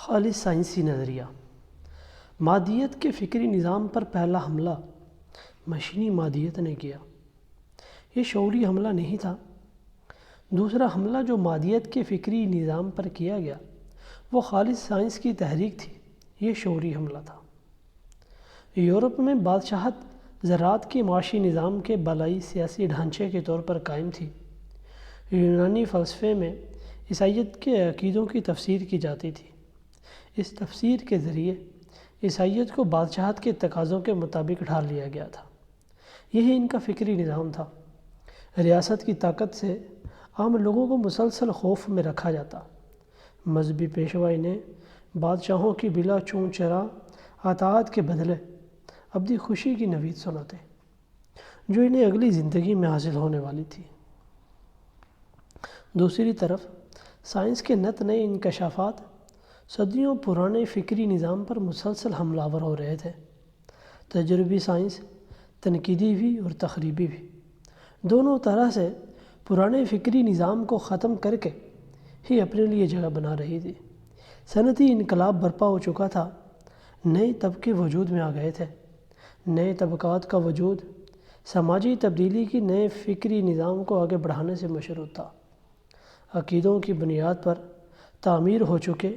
خالص سائنسی نظریہ۔ مادیت کے فکری نظام پر پہلا حملہ مشینی مادیت نے کیا۔ یہ شعوری حملہ نہیں تھا۔ دوسرا حملہ جو مادیت کے فکری نظام پر کیا گیا وہ خالص سائنس کی تحریک تھی۔ یہ شعوری حملہ تھا۔ یورپ میں بادشاہت زراعت کے معاشی نظام کے بالائی سیاسی ڈھانچے کے طور پر قائم تھی۔ یونانی فلسفے میں عیسائیت کے عقیدوں کی تفسیر کی جاتی تھی۔ اس تفسیر کے ذریعے عیسائیت کو بادشاہت کے تقاضوں کے مطابق ڈھال لیا گیا تھا۔ یہی ان کا فکری نظام تھا۔ ریاست کی طاقت سے عام لوگوں کو مسلسل خوف میں رکھا جاتا۔ مذہبی پیشوا انہیں بادشاہوں کی بلا چون چرا اطاعت کے بدلے ابدی خوشی کی نوید سناتے، جو انہیں اگلی زندگی میں حاصل ہونے والی تھی۔ دوسری طرف سائنس کے نت نئے انکشافات صدیوں پرانے فکری نظام پر مسلسل حملہ آور ہو رہے تھے۔ تجربی سائنس تنقیدی بھی اور تخریبی بھی، دونوں طرح سے پرانے فکری نظام کو ختم کر کے ہی اپنے لیے جگہ بنا رہی تھی۔ صنعتی انقلاب برپا ہو چکا تھا۔ نئے طبقے وجود میں آ گئے تھے۔ نئے طبقات کا وجود سماجی تبدیلی کی نئے فکری نظام کو آگے بڑھانے سے مشروط تھا۔ عقیدوں کی بنیاد پر تعمیر ہو چکے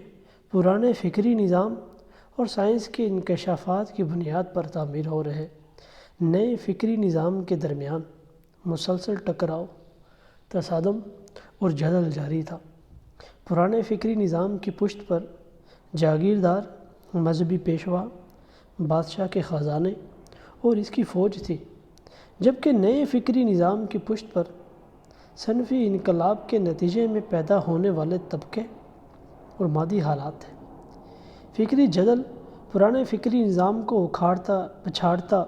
پرانے فکری نظام اور سائنس کے انکشافات کی بنیاد پر تعمیر ہو رہے نئے فکری نظام کے درمیان مسلسل ٹکراؤ، تصادم اور جدل جاری تھا۔ پرانے فکری نظام کی پشت پر جاگیردار مذہبی پیشوا، بادشاہ کے خزانے اور اس کی فوج تھی، جبکہ نئے فکری نظام کی پشت پر صنفی انقلاب کے نتیجے میں پیدا ہونے والے طبقے اور مادی حالات تھے۔ فکری جدل پرانے فکری نظام کو اکھاڑتا پچھاڑتا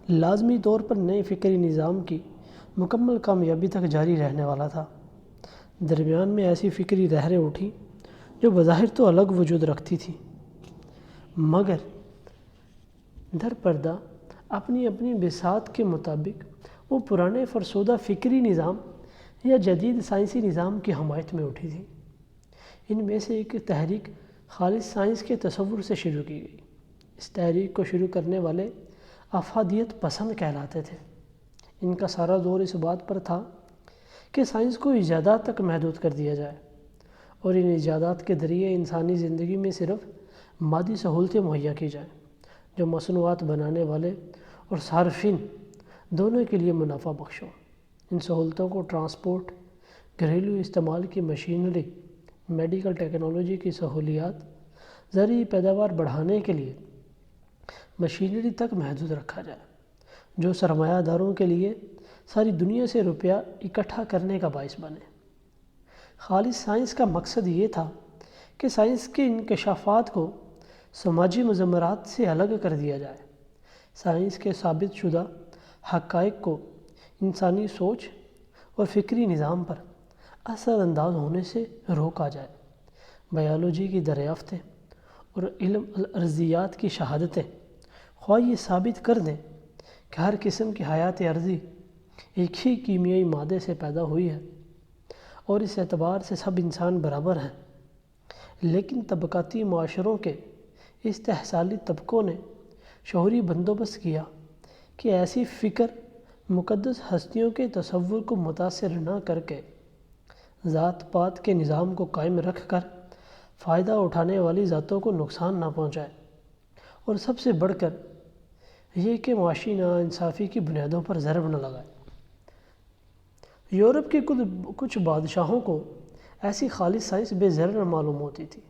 لازمی طور پر نئے فکری نظام کی مکمل کامیابی تک جاری رہنے والا تھا۔ درمیان میں ایسی فکری لہریں اٹھیں جو بظاہر تو الگ وجود رکھتی تھیں، مگر در پردہ اپنی اپنی بساط کے مطابق وہ پرانے فرسودہ فکری نظام یا جدید سائنسی نظام کی حمایت میں اٹھی تھی۔ ان میں سے ایک تحریک خالص سائنس کے تصور سے شروع کی گئی۔ اس تحریک کو شروع کرنے والے افادیت پسند کہلاتے تھے۔ ان کا سارا زور اس بات پر تھا کہ سائنس کو ایجادات تک محدود کر دیا جائے اور ان ایجادات کے ذریعے انسانی زندگی میں صرف مادی سہولتیں مہیا کی جائیں جو مصنوعات بنانے والے اور صارفین دونوں کے لیے منافع بخش ہوں۔ ان سہولتوں کو ٹرانسپورٹ، گھریلو استعمال کی مشینری، میڈیکل ٹیکنالوجی کی سہولیات، زرعی پیداوار بڑھانے کے لیے مشینری تک محدود رکھا جائے، جو سرمایہ داروں کے لیے ساری دنیا سے روپیہ اکٹھا کرنے کا باعث بنے۔ خالص سائنس کا مقصد یہ تھا کہ سائنس کے انکشافات کو سماجی مضمرات سے الگ کر دیا جائے۔ سائنس کے ثابت شدہ حقائق کو انسانی سوچ اور فکری نظام پر اثر انداز ہونے سے روکا جائے۔ بائیولوجی کی دریافتیں اور علم الارضیات کی شہادتیں خواہ یہ ثابت کر دیں کہ ہر قسم کی حیات ارضی ایک ہی کیمیائی مادے سے پیدا ہوئی ہے اور اس اعتبار سے سب انسان برابر ہیں، لیکن طبقاتی معاشروں کے استحصالی طبقوں نے شعوری بندوبست کیا کہ ایسی فکر مقدس ہستیوں کے تصور کو متاثر نہ کر کے ذات پات کے نظام کو قائم رکھ کر فائدہ اٹھانے والی ذاتوں کو نقصان نہ پہنچائے، اور سب سے بڑھ کر یہ کہ معاشی ناانصافی کی بنیادوں پر ضرب نہ لگائے۔ یورپ کے کچھ بادشاہوں کو ایسی خالص سائنس بے ضرر معلوم ہوتی تھی۔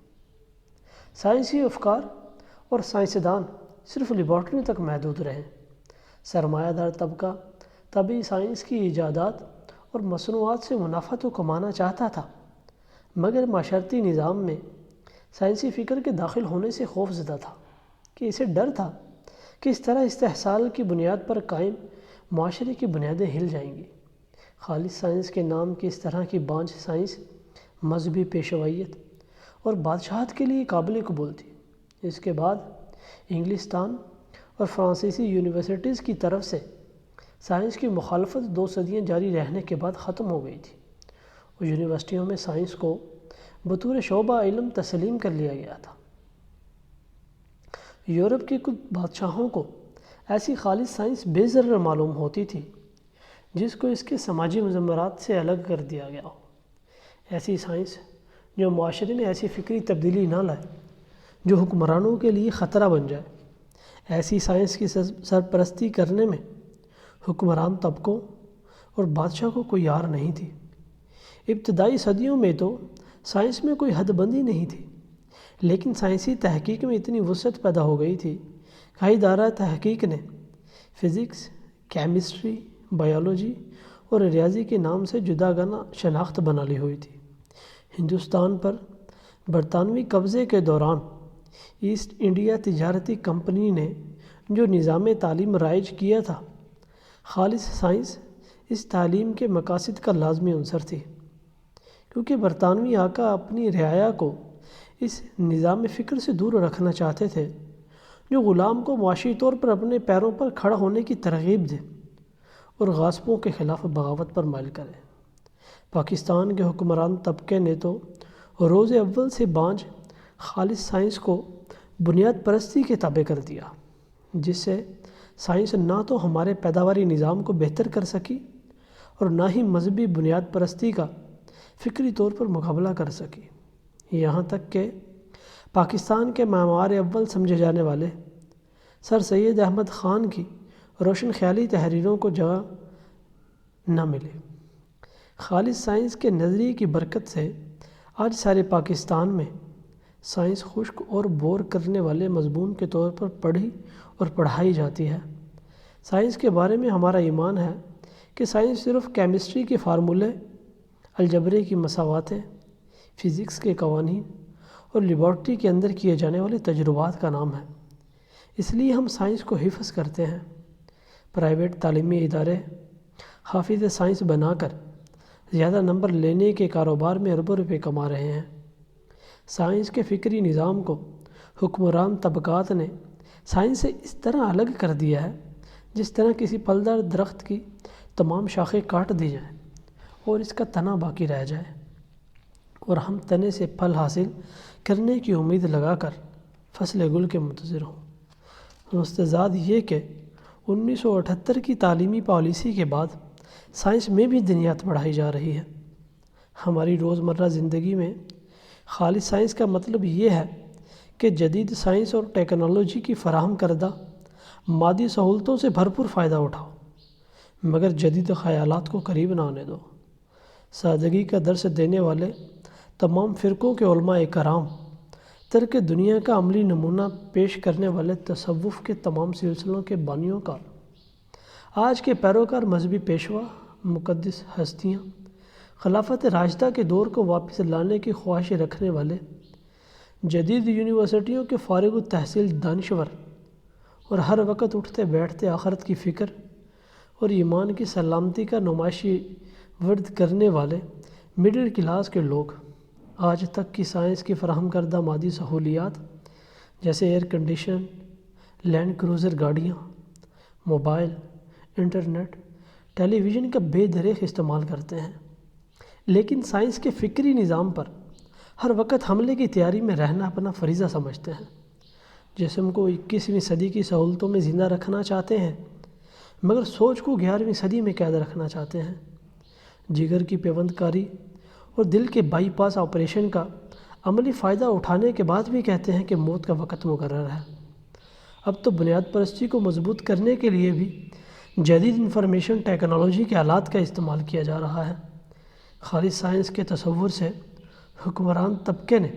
سائنسی افکار اور سائنسدان صرف لیبارٹری تک محدود رہے۔ سرمایہ دار طبقہ طبی سائنس کی ایجادات اور مصنوعات سے منافع تو کمانا چاہتا تھا، مگر معاشرتی نظام میں سائنسی فکر کے داخل ہونے سے خوف زدہ تھا کہ اسے ڈر تھا کہ اس طرح استحصال کی بنیاد پر قائم معاشرے کی بنیادیں ہل جائیں گی۔ خالص سائنس کے نام کی اس طرح کی بانجھ سائنس مذہبی پیشوائیت اور بادشاہت کے لیے قابل قبول تھی۔ اس کے بعد انگلستان اور فرانسیسی یونیورسٹیز کی طرف سے سائنس کی مخالفت 2 صدیاں جاری رہنے کے بعد ختم ہو گئی تھی اور یونیورسٹیوں میں سائنس کو بطور شعبہ علم تسلیم کر لیا گیا تھا۔ یورپ کے کچھ بادشاہوں کو ایسی خالص سائنس بے ضرر معلوم ہوتی تھی جس کو اس کے سماجی مضمرات سے الگ کر دیا گیا ہو، ایسی سائنس جو معاشرے میں ایسی فکری تبدیلی نہ لائے جو حکمرانوں کے لیے خطرہ بن جائے۔ ایسی سائنس کی سرپرستی کرنے میں حکمران طبقوں اور بادشاہ کو کوئی یار نہیں تھی۔ ابتدائی صدیوں میں تو سائنس میں کوئی حد بندی نہیں تھی، لیکن سائنسی تحقیق میں اتنی وسعت پیدا ہو گئی تھی کہ ادارہ تحقیق نے فزکس، کیمسٹری، بایولوجی اور ریاضی کے نام سے جداگانہ شناخت بنا لی ہوئی تھی۔ ہندوستان پر برطانوی قبضے کے دوران ایسٹ انڈیا تجارتی کمپنی نے جو نظام تعلیم رائج کیا تھا، خالص سائنس اس تعلیم کے مقاصد کا لازمی عنصر تھی، کیونکہ برطانوی آقا اپنی رعایا کو اس نظام فکر سے دور رکھنا چاہتے تھے جو غلام کو معاشی طور پر اپنے پیروں پر کھڑا ہونے کی ترغیب دے اور غاصبوں کے خلاف بغاوت پر مائل کرے۔ پاکستان کے حکمران طبقے نے تو روز اول سے بانجھ خالص سائنس کو بنیاد پرستی کے تابع کر دیا، جس سے سائنس نہ تو ہمارے پیداواری نظام کو بہتر کر سکی اور نہ ہی مذہبی بنیاد پرستی کا فکری طور پر مقابلہ کر سکی۔ یہاں تک کہ پاکستان کے معمار اول سمجھے جانے والے سر سید احمد خان کی روشن خیالی تحریروں کو جگہ نہ ملے۔ خالص سائنس کے نظریے کی برکت سے آج سارے پاکستان میں سائنس خشک اور بور کرنے والے مضمون کے طور پر پڑھی اور پڑھائی جاتی ہے۔ سائنس کے بارے میں ہمارا ایمان ہے کہ سائنس صرف کیمسٹری کے فارمولے، الجبرے کی مساواتیں، فزکس کے قوانین اور لیبارٹری کے اندر کیے جانے والے تجربات کا نام ہے۔ اس لیے ہم سائنس کو حفظ کرتے ہیں۔ پرائیویٹ تعلیمی ادارے حافظ سائنس بنا کر زیادہ نمبر لینے کے کاروبار میں اربوں روپے کما رہے ہیں۔ سائنس کے فکری نظام کو حکمران طبقات نے سائنس سے اس طرح الگ کر دیا ہے جس طرح کسی پھلدار درخت کی تمام شاخیں کاٹ دی جائیں اور اس کا تنا باقی رہ جائے، اور ہم تنے سے پھل حاصل کرنے کی امید لگا کر فصل گل کے منتظر ہوں۔ مستزاد یہ کہ 1978 کی تعلیمی پالیسی کے بعد سائنس میں بھی دنیات بڑھائی جا رہی ہے۔ ہماری روزمرہ زندگی میں خالص سائنس کا مطلب یہ ہے کہ جدید سائنس اور ٹیکنالوجی کی فراہم کردہ مادی سہولتوں سے بھرپور فائدہ اٹھاؤ، مگر جدید خیالات کو قریب نہ آنے دو۔ سادگی کا درس دینے والے تمام فرقوں کے علماء کرام، ترک دنیا کا عملی نمونہ پیش کرنے والے تصوف کے تمام سلسلوں کے بانیوں کا، آج کے پیروکار مذہبی پیشوا، مقدس ہستیاں، خلافت راشدہ کے دور کو واپس لانے کی خواہش رکھنے والے، جدید یونیورسٹیوں کے فارغ التحصیل دانشور اور ہر وقت اٹھتے بیٹھتے آخرت کی فکر اور ایمان کی سلامتی کا نمائشی ورد کرنے والے مڈل کلاس کے لوگ آج تک کی سائنس کی فراہم کردہ مادی سہولیات جیسے ایئر کنڈیشن، لینڈ کروزر گاڑیاں، موبائل، انٹرنیٹ، ٹیلی ویژن کا بے دریغ استعمال کرتے ہیں، لیکن سائنس کے فکری نظام پر ہر وقت حملے کی تیاری میں رہنا اپنا فریضہ سمجھتے ہیں۔ جسم کو 21ویں صدی کی سہولتوں میں زندہ رکھنا چاہتے ہیں، مگر سوچ کو 11ویں صدی میں قید رکھنا چاہتے ہیں۔ جگر کی پیوند کاری اور دل کے بائی پاس آپریشن کا عملی فائدہ اٹھانے کے بعد بھی کہتے ہیں کہ موت کا وقت مقرر ہے۔ اب تو بنیاد پرستی کو مضبوط کرنے کے لیے بھی جدید انفارمیشن ٹیکنالوجی کے آلات کا استعمال کیا جا رہا ہے۔ خالص سائنس کے تصور سے حکمران طبقے نے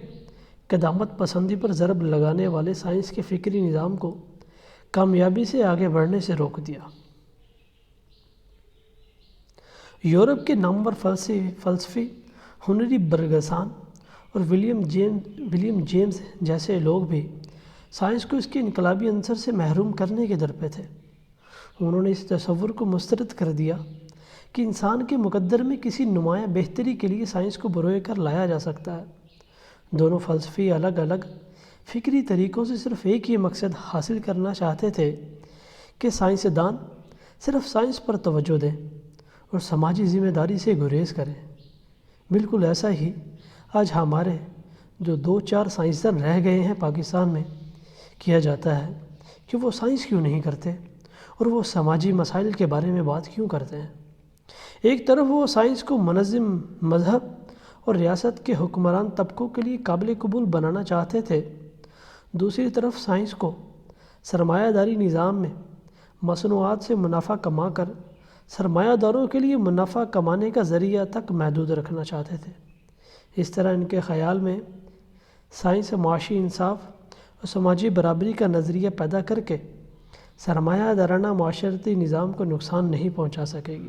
قدامت پسندی پر ضرب لگانے والے سائنس کے فکری نظام کو کامیابی سے آگے بڑھنے سے روک دیا۔ یورپ کے نامور فلسفی ہنری برگسان اور ولیم جیمز جیسے لوگ بھی سائنس کو اس کے انقلابی عنصر سے محروم کرنے کے در پہ تھے۔ انہوں نے اس تصور کو مسترد کر دیا کہ انسان کے مقدر میں کسی نمایاں بہتری کے لیے سائنس کو بروئے کر لایا جا سکتا ہے۔ دونوں فلسفی الگ الگ فکری طریقوں سے صرف ایک ہی مقصد حاصل کرنا چاہتے تھے کہ سائنسدان صرف سائنس پر توجہ دیں اور سماجی ذمہ داری سے گریز کریں۔ بالکل ایسا ہی آج ہمارے جو 2-4 سائنسدان رہ گئے ہیں پاکستان میں، کیا جاتا ہے کہ وہ سائنس کیوں نہیں کرتے اور وہ سماجی مسائل کے بارے میں بات کیوں کرتے ہیں۔ ایک طرف وہ سائنس کو منظم مذہب اور ریاست کے حکمران طبقوں کے لیے قابل قبول بنانا چاہتے تھے، دوسری طرف سائنس کو سرمایہ داری نظام میں مصنوعات سے منافع کما کر سرمایہ داروں کے لیے منافع کمانے کا ذریعہ تک محدود رکھنا چاہتے تھے۔ اس طرح ان کے خیال میں سائنس معاشی انصاف اور سماجی برابری کا نظریہ پیدا کر کے سرمایہ دارانہ معاشرتی نظام کو نقصان نہیں پہنچا سکے گی۔